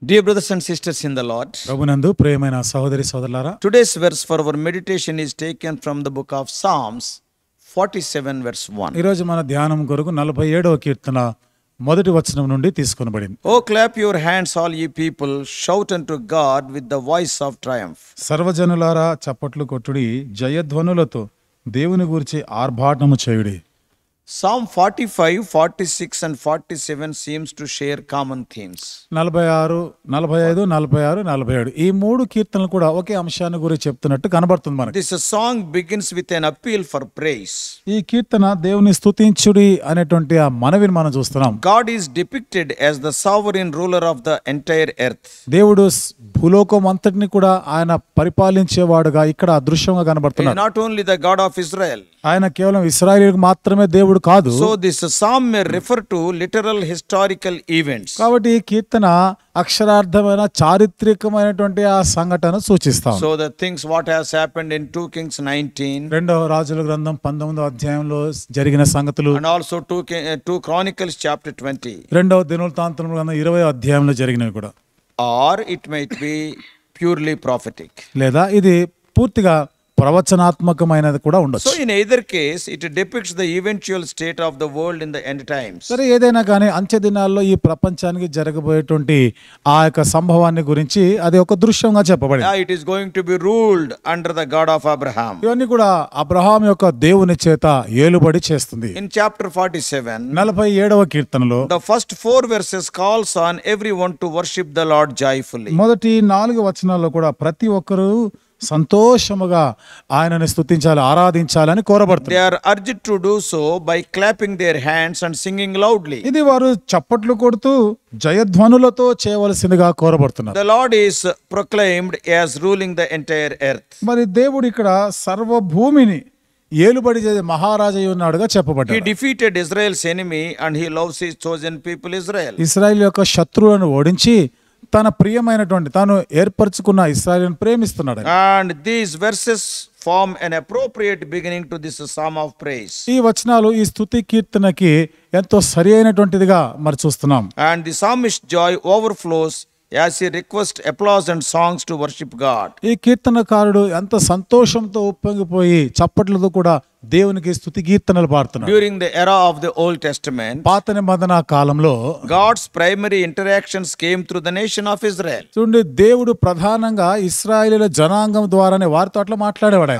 Dear brothers and sisters in the Lord, ప్రభునందు ప్రియమైన సహోదరి సోదరులారా, today's verse for our meditation is taken from the book of Psalms 47 verse 1. ఈ రోజు మన ధ్యానం కొరకు 47వ కీర్తన మొదటి వచనం నుండి తీసుకొనబడింది. Oh, clap your hands, all ye people, shout unto God with the voice of triumph. సర్వజనులారా చప్పట్లు కొట్టుడి, జయధ్వనులతో దేవుని గురించి ఆర్భాటము చేయుడి. Psalm 45, 46 and 47 seems to share common themes. 46, 45, 46, 47 ఈ మూడు కీర్తనలు కూడా ఒకే అంశాన్ని గురించి చెప్తున్నట్టు కనబడుతుంది మనకి. This song begins with an appeal for praise. ఈ కీర్తన దేవుని స్తుతించుడి అనేటువంటి ఆ మనవిని మనం చూస్తున్నాం. God is depicted as the sovereign ruler of the entire earth. దేవుడు భూలోకం అంతటిని కూడా ఆయన పరిపాలించేవాడుగా ఇక్కడ అదృశ్యంగా He is కనబడుతున్నాడు. not only the God of Israel. ఆయన కేవలం ఇశ్రాయేలుకు మాత్రమే దేవుడు కాదు. So this psalm may refer to literal historical events. కాబట్టి ఈ కీర్తన అక్షరార్థమైన చారిత్రకమైనటువంటి ఆ సంఘటన సూచిస్తాం. So the things what has happened in 2 Kings 19 రెండవ రాజుల గ్రంథం 19వ అధ్యాయంలో జరిగిన సంగతులు, and also 2 Chronicles chapter 20. రెండవ దినవృత్తాంతం గ్రంథం 20వ అధ్యాయంలో జరిగినవి కూడా, Or it might be purely prophetic. లేదా ఇది పూర్తిగా ప్రవచనాత్మకమైనది కూడా ఉండొచ్చు. So in either case it depicts the eventual state of the world in the end times. సరే, ఏదైనా కానీ అంత్య దినాల్లో ఈ ప్రపంచానికి జరగబోయేటువంటి ఆ యొక్క సంభవాన్ని గురించి అది ఒక దృశ్యంగా చెప్పబడింది. It is going to be ruled under the God of Abraham. ఇవన్నీ కూడా అబ్రహాం యొక్క దేవుని చేత ఏలుబడి చేస్తుంది. In chapter 47, 47వ కీర్తనలో the first 4 verses calls on everyone to worship the Lord joyfully. మొదటి 4 వచనాల్లో కూడా ప్రతి ఒక్కరూ సంతోషముగా ఆయనని స్తుతించాలి, ఆరాధించాలని కోరబడుతుంది. They are urged to do so by clapping their hands and singing loudly. ఇది వారు చప్పట్లు కొడుతూ జయధ్వనులతో చేయవలసిందిగా కోరబడుతున్నారు. The Lord is proclaimed as ruling the entire earth. మరి దేవుడు ఇక్కడ సర్వభూమిని ఏలుబడి చేసే మహారాజై ఉన్నాడుగా He చెప్పబడ్డాడు. defeated Israel's enemy and he loves his chosen people Israel. Israel యొక్క శత్రువులను ఓడించి తన ప్రియమైనటువంటి తాను ఏర్పరచుకున్న ఇశ్రాయేలును ప్రేమిస్తున్నాడు. And these verses form an appropriate beginning to this psalm of praise. ఈ వచనాలు ఈ స్తుతి కీర్తనకి ఎంతో సరి అయినటువంటిదిగా మరి చూస్తున్నాం. And the psalmist's joy overflows as he requests applause and songs to worship God. ఈ కీర్తనకారుడు ఎంత సంతోషంతో ఉప్పొంగిపోయి చప్పట్లతో కూడా దేవునికి స్తుతి కీర్తనలు పాడుతున్నాడు. During the era of the Old Testament, పాత నిబంధన కాలంలో God's primary interactions came through the nation of Israel. చూడండి, దేవుడు ప్రధానంగా ఇశ్రాయేలీయుల జనాంగం ద్వారానే వారితో అట్లా మాట్లాడేవాడు.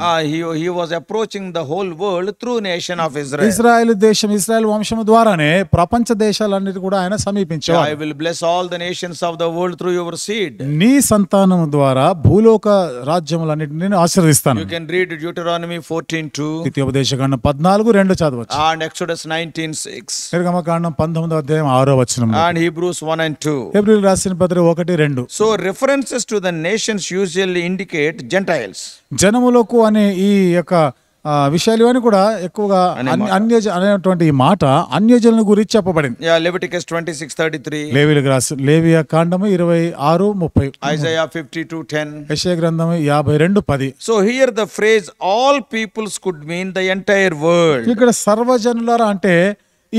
He was approaching the whole world through nation of Israel. ఇశ్రాయేలు దేశం, ఇశ్రాయేల్ వంశం ద్వారానే ప్రపంచ దేశాలన్నిటి కూడా ఆయన సమీపించేవాడు. I will bless all the nations of the world through your seed. నీ సంతానం ద్వారా భూలోక రాజ్యములన్నిటిని నేను ఆశీర్వదిస్తాను. You can read Deuteronomy 14:2 ద్వితీయోపదేశకాండం 14:2 చదవచ్చు. and Exodus 19:6 నిర్గమకాండం 19వ అధ్యాయం 6వ వచనం, and Hebrews 1 and 2. హెబ్రీయులకు రాసిన పత్రిక 1:2. So references to the nations usually indicate Gentiles. జనములకు అనే ఈ యొక్క విషయాలు అని కూడా ఎక్కువగా అనేటువంటి ఈ మాట అన్యజనుల గురించి చెప్పబడింది. Leviticus 26:33, లేవీయులకు రాసిన లేవియా కాండము 26:30, Isaiah 52:10. యెషయా గ్రంథము 52:10. So here the phrase all peoples could mean the entire world, ఇక్కడ సర్వజనులారా అంటే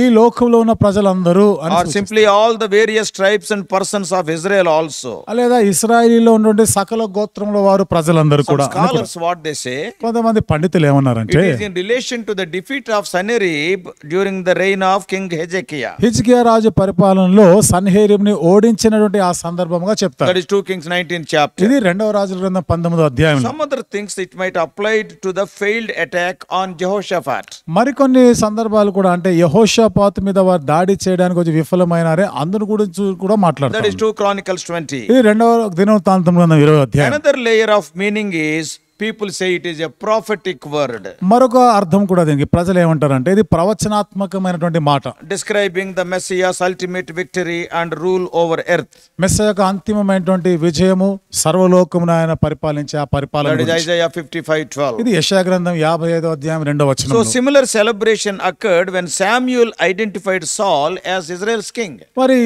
ఈ లోకంలో ఉన్న ప్రజలందరూ అని or simply all the various tribes and persons of Israel also. లేదా ఇశ్రాయేలీలో ఉన్నటువంటి సకల గోత్రంలో వారు ప్రజలందరూ Some కూడా. scholars what they say, కొంతమంది పండితులు ఏమన్నారంటే it is in relation to the defeat of Sennacherib during the reign of King Hezekiah. హిజ్కియా రాజు పరిపాలనలో సన్హెరీబుని ఓడించినటువంటి ఆ సందర్భంగా చెప్తారు. That is 2 Kings 19 chapter. ఇది రెండవ రాజుల గ్రంథం 19వ అధ్యాయంలో. Some other things it might apply to the failed attack on Jehoshaphat. మరికొన్ని సందర్భాలు కూడా, అంటే యెహోషాపాతు మీద వారు దాడి చేయడానికి వచ్చి విఫలమైనారే అందును గురించి కూడా That మాట్లాడతారు. is 2 Chronicles 20. ఇది రెండవ దినవృత్తాంతం గ్రంథం 20వ అధ్యాయం. Another layer of meaning is people say it is a prophetic word మరొక అర్థం కూడా దీనికి ప్రజలు ఏమంటారంటే ఇది ప్రవచనాత్మకమైనటువంటి మాట, describing the Messiah's ultimate victory and rule over earth. Messiah యొక్క అంతిమమైనటువంటి విజయము, సర్వలోకమును ఆయన పరిపాలించే ఆ పరిపాలన That is గురించి. Isaiah 55:12. ఇది యెషయా గ్రంథం 55వ అధ్యాయం 2వ వచనం. So similar celebration occurred when Samuel identified Saul as Israel's king. మరి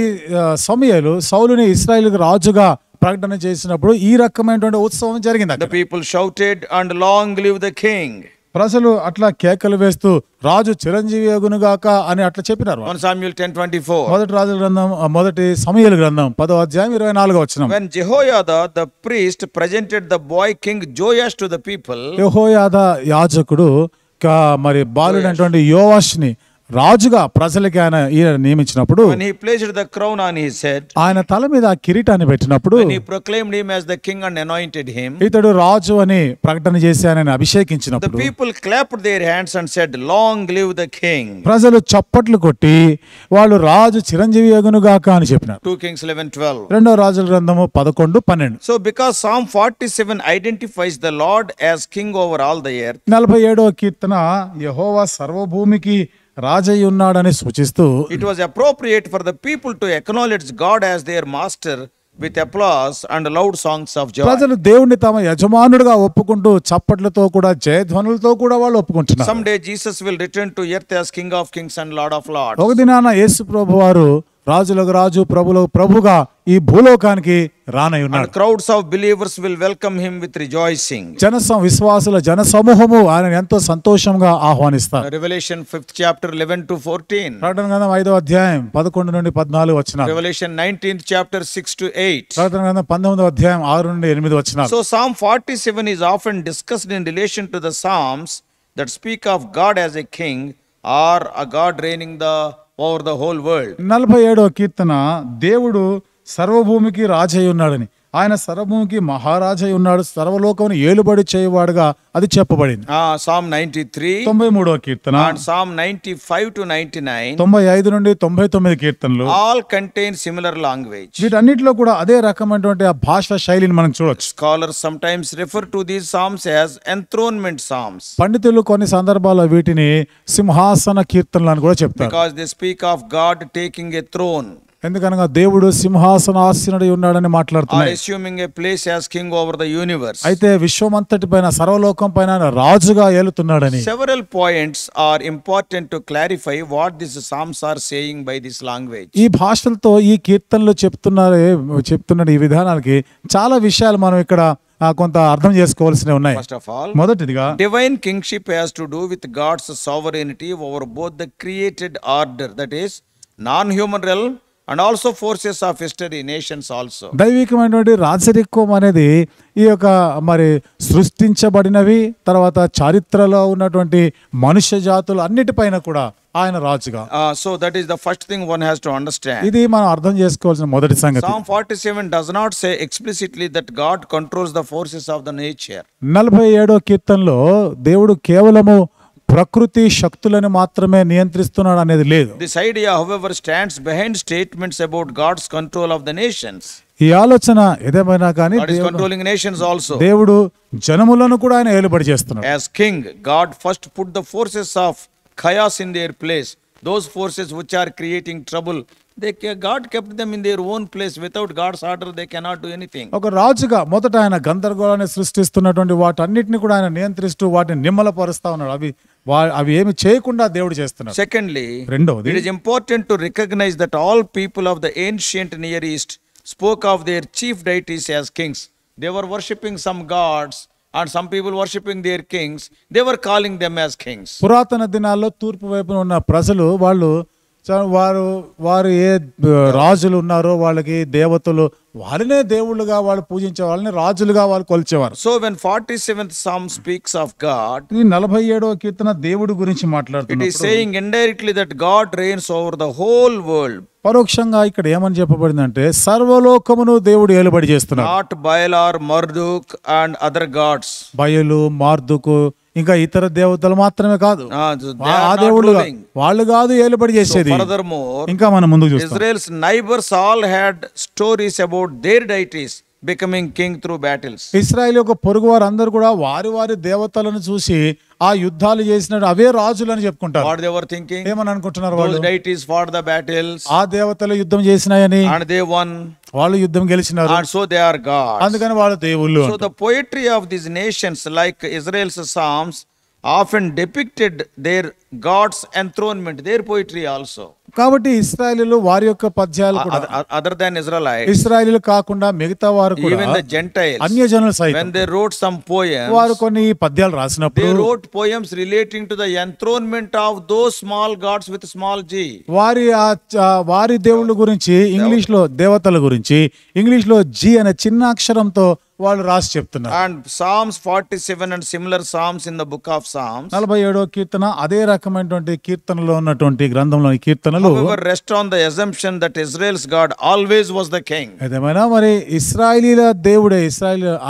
సమూయేలు సౌలుని ఇశ్రాయేలుకు రాజుగా ప్రకటన చేసినప్పుడు ఈ రకమైనటువంటి ఉత్సవం జరిగింది. The people shouted and long live the king. ప్రజలు అట్లా కేకలు వేస్తూ రాజు చిరంజీవి అగునుగాక అని అట్లా చెప్పినారు. 1 Samuel 10:24. మొదటి రాజుల గ్రంథం మొదటి సమూయేలు గ్రంథం 10వ అధ్యాయం 24వ వచనం. When Jehoiada the priest presented the boy king Joash to the people, యెహోయాదా యాజకుడు మరి బాలుడైనటువంటి యోవాషుని రాజుగా ప్రజలకి ఈయన నియమించినప్పుడు, when he placed the crown on his head, ఆయన తల మీద ఆ కిరీటాన్ని పెట్టినప్పుడు, when he proclaimed him as the king and anointed him, ఇతడు రాజు అని ప్రకటన చేసి ఆయనని the అభిషేకించినప్పుడు people clapped their hands and said, long live the king. ప్రజలు చప్పట్లు కొట్టి వాళ్ళు రాజు చిరంజీవి అగునుగాక అని చెప్పినారు. 2 Kings 11:12. రెండవ రాజుల గ్రంథము 11:12. So because Psalm 47 identifies the Lord as king over all the earth, 47వ కీర్తన యెహోవా సర్వభూమికి రాజై ఉన్నాడని సూచిస్తూ, it was appropriate for the people to acknowledge God as their master with applause and loud songs of joy. ప్రజలు దేవుణ్ణి తమ యజమానుడిగా ఒప్పుకుంటూ చప్పట్లతో కూడా జయధ్వనులతో కూడా వాళ్ళు ఒప్పుకుంటున్నారు. Someday Jesus will return to earth as King of Kings and Lord of Lords. ఒక దినాన యేసు ప్రభువారు రాజులకు రాజు ప్రభులకు ప్రభుగా ఈ భూలోకానికి రానై ఉన్నాడు. And crowds of believers will welcome him with rejoicing. విశ్వాసుల జన సమూహము ఆయన ఎంతో సంతోషంగా ఆహ్వానిస్తారు. Revelation 5th chapter 11 to 14. ప్రకటన గ్రంథం 5వ అధ్యాయం 11 నుండి 14 వచనాలు. Revelation 19th chapter 6 to 8. ప్రకటన గ్రంథం 19వ అధ్యాయం 6 నుండి 8 వచనాలు. So Psalm 47 is often discussed in relation to the Psalms that speak of God as a king or a God reigning over the whole world. 47వ కీర్తన దేవుడు సర్వభూమికి రాజై ఉన్నాడని, ఆయన సర్వభూమికి మహారాజై ఉన్నాడు, సర్వలోకమును ఏలుబడి చేయవాడుగా అది చెప్పబడింది. Psalm 93, 93వ Keerthana, and Psalm 95 to 99, 95 నుండి 99 కీర్తనలు all contain similar language. వీటన్నిటిలో కూడా అదే రకమైనటువంటి ఆ భాషా శైలిని మనం చూడొచ్చు. Scholars sometimes refer to these psalms as enthronement psalms, పండితులు కొన్ని సందర్భాల్లో వీటిని సింహాసన కీర్తనలు అని కూడా చెప్తారు. because they speak of God taking a throne, ఎందుకనగా దేవుడు సింహాసనాసీనుడై ఉన్నాడని or మాట్లాడుతున్నాయి. assuming a place as king over the universe. అయితే విశ్వమంతటి పైన సర్వలోకం పైన ఆయన రాజుగా ఏలుతున్నాడని. Several points are important to clarify what these psalms are saying by this language. ఈ భాషలతో ఈ కీర్తనలు చెప్తున్న ఈ విధానాలకి చాలా విషయాలు మనం ఇక్కడ కొంత అర్థం చేసుకోవాల్సినవి ఉన్నాయి. First of all, మొదటిదిగా divine kingship has to do with God's sovereignty over both the created order, that is non-human realm, and also forces of history, nations also. దైవికమైనటువంటి రాజరికం అనేది ఈ యొక్క మరి సృష్టించబడినవి, తర్వాత చరిత్రలో ఉన్నటువంటి మనుష్య జాతులు అన్నిటిపైన కూడా ఆయన రాజుగా. So that is the first thing one has to understand. ఇది మనం అర్థం చేసుకోవాల్సిన మొదటి సంగతి. Psalm 47 does not say explicitly that God controls the forces of the nature. 47వ కీర్తనలో దేవుడు కేవలము ప్రకృతి శక్తులను మాత్రమే నియంత్రిస్తున్నాడు అనేది లేదు. This idea, however, stands behind statements about God's control of the nations. ఈ ఆలోచన ఏదేమైనా కానీ God is controlling nations also. దేవుడు జనములను కూడా ఆయన ఏలుబడి చేస్తున్నాడు. As king, God first put the forces of chaos in their place. Those forces which are creating trouble, God kept them in their own place. Without God's order, they cannot do anything. ఒక రాజుగా మొదట ఆయన గందరగోళాన్ని సృష్టిస్తున్నటువంటి వాటన్నిటిని కూడా ఆయన నియంత్రిస్తూ వాటిని నిమ్మలపరుస్తా ఉన్నాడు. అవి ఏమి చేయకుండా దేవుడు చేస్తున్నాడు. Secondly, రెండవది, it is important to recognize that all people of the ancient Near East spoke of their chief deities as kings. They were worshipping some gods, and some people worshipping their kings. They were calling them as kings. పురాతన దినాల్లో తూర్పు వైపున ఉన్న ప్రజలు వారు ఏ రాజులు ఉన్నారో వాళ్ళకి దేవతలు వారినే దేవుళ్ళుగా వాళ్ళు పూజించే వాళ్ళని రాజులుగా వాళ్ళు కొలిచేవారు. So when 47th Psalm speaks of God, ఈ 47వ కీర్తన దేవుడి గురించి it మాట్లాడుతుంది. is saying indirectly that God reigns over the whole world. పరోక్షంగా ఇక్కడ ఏమని చెప్పబడిందంటే సర్వలోకమును దేవుడు ఏలుబడి చేస్తున్నాడు. Not Baal or Marduk and other gods. బయలు, మార్దుకు ఇంకా ఇతర దేవతలు మాత్రమే కాదు, ఆ దేవుళ్ళు వాళ్ళు కాదు ఏలుబడి చేసేది. Furthermore, ఇంకా మనం ముందుకు చూస్తాం, Israel's neighbors all had stories about their deities becoming king through battles. ఇశ్రాయేలు యొక్క పొరుగు వారు అందరూ కూడా వారి దేవతలను చూసి ఆ యుద్ధాలు చేసినట్టు అవే రాజులని చెప్పుకుంటారు. What they were thinking? ఏమని అనుకుంటున్నారు Those వాళ్ళు? deities fought the battles. ఆ దేవతలు యుద్ధం చేసినాయని, And they won. వాళ్ళు యుద్ధం గెలిచినారు, And so they are gods. అందుకని వాళ్ళు దేవుళ్ళు. So the poetry of these nations, like Israel's psalms, often depicted their gods' enthronement, their poetry also. కాబట్టి ఇశ్రాయేలీయులు వారి యొక్క పద్యాలు కూడా Other than Israelites, ఇశ్రాయేలీయులు కాకుండా మిగతా వారు కూడా even the Gentiles, అన్యజనులు సైతం when they wrote some poems, వారు కొన్ని పద్యాలు రాసినప్పుడు they wrote poems relating to the enthronement of those small gods with small g. వారి దేవుళ్ళ గురించి ఇంగ్లీష్ లో దేవతల గురించి ఇంగ్లీష్ లో జి అనే చిన్న అక్షరంతో వాళ్ళు రాసి చెప్తున్నారు. And Psalms 47 and similar psalms in the book of Psalms, 47వ కీర్తన అదే రకమైనటువంటి కీర్తనలో ఉన్నటువంటి గ్రంథంలోని కీర్తనలు however, rest on the assumption that Israel's God always was the king. ఏదేమైనా మరి ఇశ్రాయేలీల దేవుడే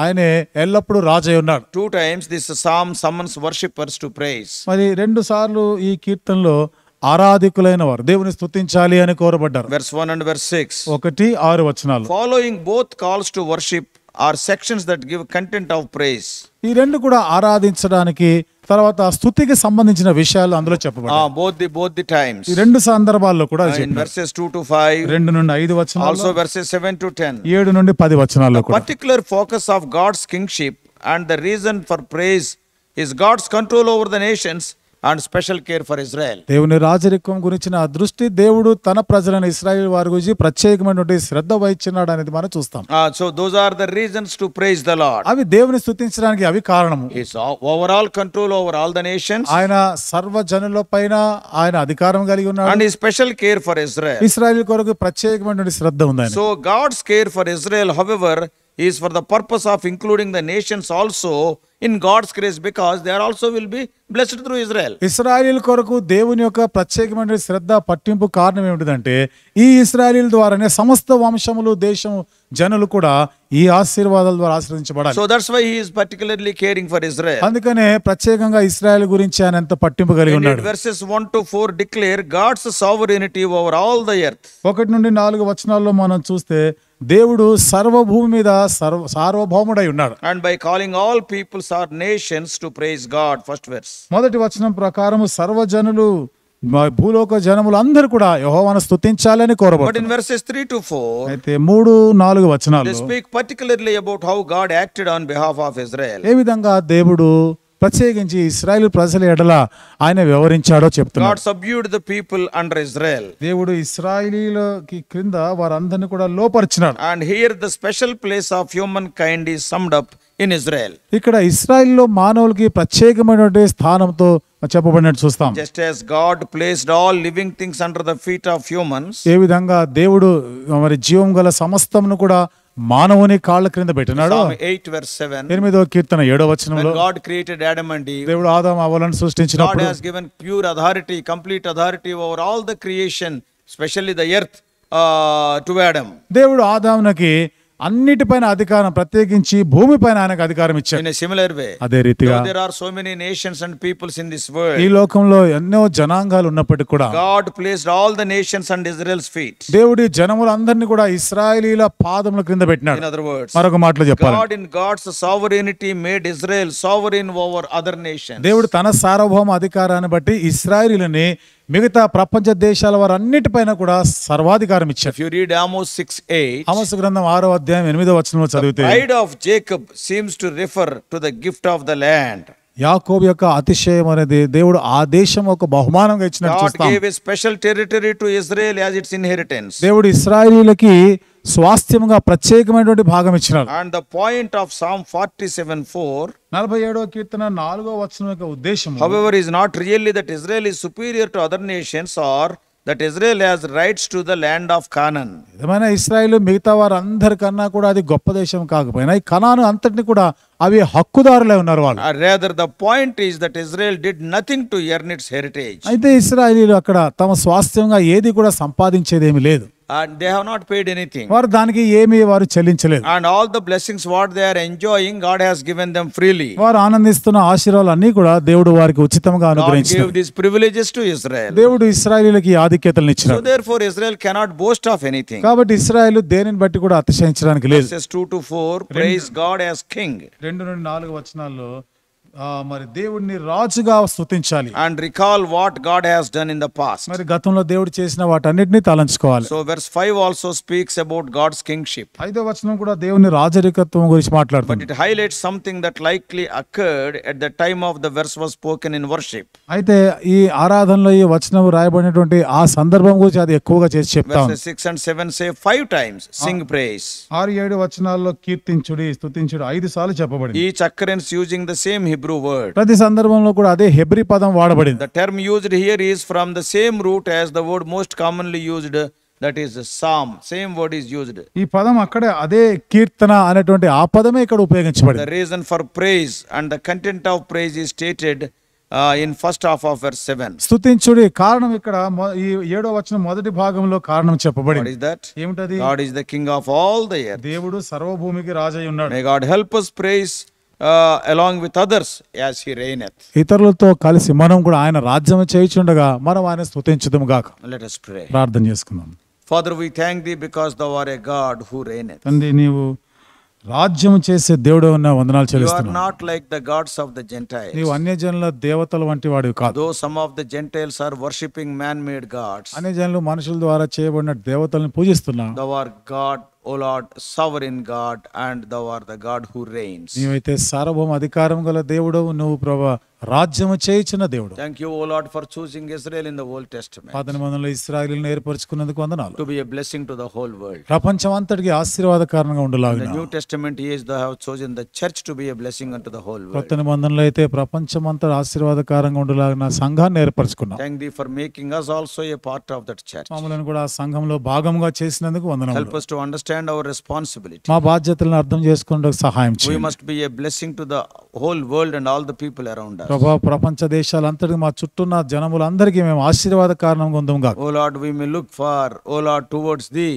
ఆయనే ఎల్లప్పుడూ రాజై ఉన్నాడు. 2 times this psalm summons worshippers to praise. మరి 2 సార్లు ఈ కీర్తనలో ఆరాధికులైన వారు దేవుని స్తుతించాలి అని కోరబడ్డారు. Verse 1 and verse 6. 1-6 వచనాలు. Following both calls to worship are sections that give content of praise. ఈ రెండు కూడా ఆరాధించడానికి తర్వాత స్తుతికి సంబంధించిన విషయాలు అందులో చెప్పబడ్డాయి. Both the times. ఈ రెండు సందర్భాల్లో కూడా In verses 2 to 5. 2-5 వచనాలు. Also verses 7 to 10. 7-10 వచనాల్లో కూడా. Particular focus of God's kingship and the reason for praise is God's control over the nations and special care for Israel. దేవుని రాజరికం గురించిన దృష్టి దేవుడు తన ప్రజలను ఇశ్రాయేలు వారి గురించి ప్రత్యేకమైనటువంటి శ్రద్ధ వహించినాడు అనేది మనం చూస్తాం. So those are the reasons to praise the Lord. అవి దేవుని స్తుతించడానికి అవి కారణము. His overall control over all the nations. ఆయన సర్వ జనుల పైన ఆయన అధికారం కలిగి ఉన్నాడు. And his special care for Israel. ఇశ్రాయేలు కొరకు ప్రత్యేకమైనటువంటి శ్రద్ధ ఉంది ఆయన. So God's care for Israel, however, is for the purpose of including the nations also in God's grace, because they are also will be blessed through Israel. ఇశ్రాయేలు కొరకు దేవుని యొక్క ప్రత్యేకమైన శ్రద్ధ పట్టింపు కారణం ఏమిటంటే ఈ ఇశ్రాయేలు ద్వారానే సమస్త వంశములు దేశం జనులు కూడా ఈ ఆశీర్వాదాల ద్వారా ఆశీర్వదించబడాలి. So that's why he is particularly caring for Israel. అందుకనే ప్రత్యేకంగా ఇశ్రాయేలు గురించి ఆయన ఎంత పట్టింపు కలిగి ఉన్నాడు. Verses 1 to 4 declare God's sovereignty over all the earth. 1-4 వచనాల్లో మనం చూస్తే దేవుడు సర్వభూమి మీద సార్వభౌముడై ఉన్నాడు. And by calling all peoples or nations to praise God, first verse. మొదటి వచనం ప్రకారం సర్వజనులు భూలోక జనములు అందరూ కూడా యెహోవాను స్తుతించాలని కోరబడ్డారు. But in verses 3 to 4, అయితే 3-4 వచనాలు they speak particularly about how God acted on behalf of Israel. ఏ విధంగా దేవుడు ప్రత్యేకించి ఇశ్రాయేలు ప్రజల ఎడల ఆయన వివరించాడో చెప్తున్నాడు. God subdued the people under Israel. దేవుడు ఇశ్రాయేలీయులకి క్రింద వారందరిని కూడా లోపరిచినాడు. And here the special place of humankind is summed up in Israel. ఇక్కడ ఇశ్రాయేలులో మానవులకి ప్రత్యేకమైనటువంటి స్థానంతో చెప్పబడినట్టు చూస్తాం. Just as God placed all living things under the feet of humans. ఏ విధంగా దేవుడు మరి జీవం గల సమస్తమును కూడా మానవుని కాళ్ళ క్రింద పెట్టినాడు. Psalm 8 verse 7. 8వ కీర్తన 7వ వచనంలో When God created Adam and Eve, దేవుడు ఆదాము హవ్వలను God సృష్టించినప్పుడు has given pure authority, complete authority over all the creation, especially the earth, to Adam. దేవుడు ఆదామునకి అన్నిటిపైన అధికారం ప్రత్యేకించి భూమిపైన ఆయనకు అధికారం ఇచ్చాడు. In a similar way, అదే రీతిగా there are so many nations and peoples in this world. ఈ లోకంలో ఎన్నో జనాంగాలు ఉన్నప్పటికీ కూడా God placed all the nations under Israel's feet. దేవుడి జనములందరినీ కూడా ఇశ్రాయేలీల పాదముల క్రింద పెట్టినాడు. In other words, మరొక మాటలో చెప్పాలి, God in God's sovereignty made Israel sovereign over other nations. దేవుడు తన సార్వభౌమ అధికారాన్ని బట్టి ఇశ్రాయేలీయులని మిగతా ప్రపంచ దేశాల వారన్నిటిపైన కూడా సర్వాధికారం ఇచ్చారు. If you read Amos 6:8, ఆమోసు గ్రంథం 6వ అధ్యాయం 8వ వచనంలో చదివితే, the pride of Jacob seems to refer to the gift of the land. యాకోబు యొక్క అతిశయం అనేది దేవుడు ఆ దేశం ఒక బహుమానంగా ఇచ్చినట్టు God చూస్తాం. gave a special territory to Israel as its inheritance. దేవుడు ఇశ్రాయేలీయులకి స్వాస్థ్యముగా ప్రత్యేకమైనటువంటి భాగం ఇచ్చినాడు. And the point of Psalm 47:4, 47వ కీర్తన 4వ వచనం యొక్క ఉద్దేశం, however, is not really that Israel is superior to other nations or that Israel has rights to the land of Canaan. ఏమైనా ఇశ్రాయేలు మిగతా వారందరికన్నా కూడా అది గొప్ప దేశం కాకపోయినా ఈ కనాను అంతటిని కూడా అవి హక్కుదారులై ఉన్నారు వాళ్ళు. Rather, the point is that Israel did nothing to earn its heritage. అయితే ఇశ్రాయేలీయులు అక్కడ తమ స్వాస్థ్యంగా ఏది కూడా సంపాదించేదేమీ లేదు. And they have not paid anything. వారు దానికి ఏమీ వారు చెల్లించలేదు. And all the blessings what they are enjoying, God has given them freely. వారు ఆనందిస్తున్న ఆశీర్వాదాలన్నీ కూడా దేవుడు వారికి ఉచితంగా God అనుగ్రహించాడు. gave these privileges to Israel. దేవుడు ఇశ్రాయేలీయులకి ఆధిక్యతలను So ఇచ్చినాడు. therefore Israel cannot boast of anything. కాబట్టి ఇశ్రాయేలు దేనిని బట్టి కూడా అతిశయించడానికి లేదు. Verses 2 to 4, praise God as king. 2-4 వచనాల్లో మరి దేవుడిని రాజుగా స్తుతించాలి. and recall what God has done in the past. మరి గతంలో దేవుడు చేసిన వాటన్నిటిని తలంచుకోవాలి. So verse 5 also speaks about God's kingship. 5వ వచనం కూడా దేవుని రాజరికత్వం గురించి But మాట్లాడుతుంది. it highlights something that likely occurred at the time of the verse was spoken in worship. అయితే ఈ ఆరాధనలో ఈ వచనం రాయబడినటువంటి ఆ సందర్భం గురించి అది ఎక్కువగా చేసి చెప్తాం. Verses 6 and 7 say 5 times sing praise. 6-7 వచనాల్లో కీర్తించుడి స్తుతించుడి 5 సార్లు చెప్పబడింది. Each occurrence using the same Hebrew word. ప్రతి సందర్భంలో కూడా అదే హెబ్రీ పదం వాడబడింది. The term used here is from the same root as the word most commonly used, that is psalm. Same word is used. ఈ పదం అక్కడే అదే కీర్తన అనేటువంటి ఆ పదమే ఇక్కడ ఉపయోగించబడింది. The reason for praise and the content of praise is stated in first half of verse 7. స్తుతించుడి కారణం ఇక్కడ ఈ 7వ వచనం మొదటి భాగంలో కారణం What చెప్పబడింది. is that? ఏమిటది? God is the king of all the earth. దేవుడు సర్వభూమికి రాజై ఉన్నాడు. May God help us praise along with others as he reigneth. ఇతరులతో కలిసి మనం కూడా ఆయన రాజ్యం చేయుచుండగా మనం ఆయన స్తుతించుదుము గాక. Let us pray. ప్రార్థన చేసుకుందాం. Father, we thank thee because thou art a God who reigneth. తండ్రి నీవు రాజ్యం చేసే దేవుడు ఉన్న వందనాలు You are చెల్లిస్తున్నాను. not like the gods of the Gentiles. నీవు అన్యజనుల దేవతల వంటి వాడివి కాదు. Though some of the Gentiles are worshipping man-made gods, అన్యజనులు మనుషుల ద్వారా చేయబడిన దేవతలను పూజిస్తున్నావు. thou art God, O Lord, sovereign God, and thou art the God who reigns. నీవైతే సార్వభౌమ అధికారం గల దేవుడు, నువ్వు ప్రభా రాజ్యము చేయుచున్న దేవుడు. Thank you, O Lord, for choosing Israel in the Old Testament పాత నిబంధనలో ఇశ్రాయేలును ఏర్పరచుకున్నందుకు వందనాలు. to be a blessing to the whole world. ప్రపంచం అంతటికి ఆశీర్వాదకారణంగా In ఉండలాగిన the New Testament is thou have chosen the church to be a blessing unto the whole world. కొత్త నిబంధనలో అయితే ప్రపంచం అంతా ఆశీర్వాదకారంగా ఉండలాగిన సంఘాన్ని ఏర్పరచుకున్నాం. Thank thee for making us also a part of that church. మమ్మల్ని కూడా ఆ సంఘంలో భాగంగా చేసినందుకు Help వందనాలు. us to understand our responsibility. మా బాధ్యతలను అర్థం చేసుకునేందుకు సహాయం We చేయండి. must be a blessing to the whole world and all the people around us. ప్రభా ప్రపంచ దేశాలంతటికి మా చుట్టూన్న జనములందరికీ మేము ఆశీర్వాద కారణంగా ఉందాం గాక. O Lord, we may look for, O Lord, towards thee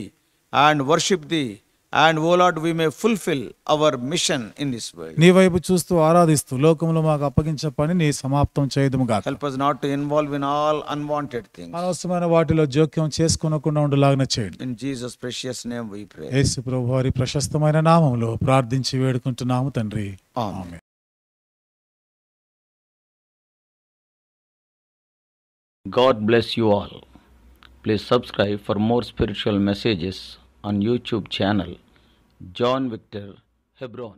and worship thee, and O Lord, we may fulfill our mission in this world. నీ వైపు చూస్తూ ఆరాధిస్తూ లోకంలో మాకు అప్పగించిన పనిని సమాప్తం చేయదుము గాక. Help us not to involve in all unwanted things. అనవసరమైన వాటిలో జోక్యం చేసుకోనకుండా ఉండలాగిన చేయండి. In Jesus' precious name we pray. యేసు ప్రభు వారి ప్రశస్తమైన నామములో ప్రార్థించి వేడుకుంటున్నాము తండ్రి. Amen. God bless you all. Please subscribe for more spiritual messages on YouTube channel John Victor Hebron.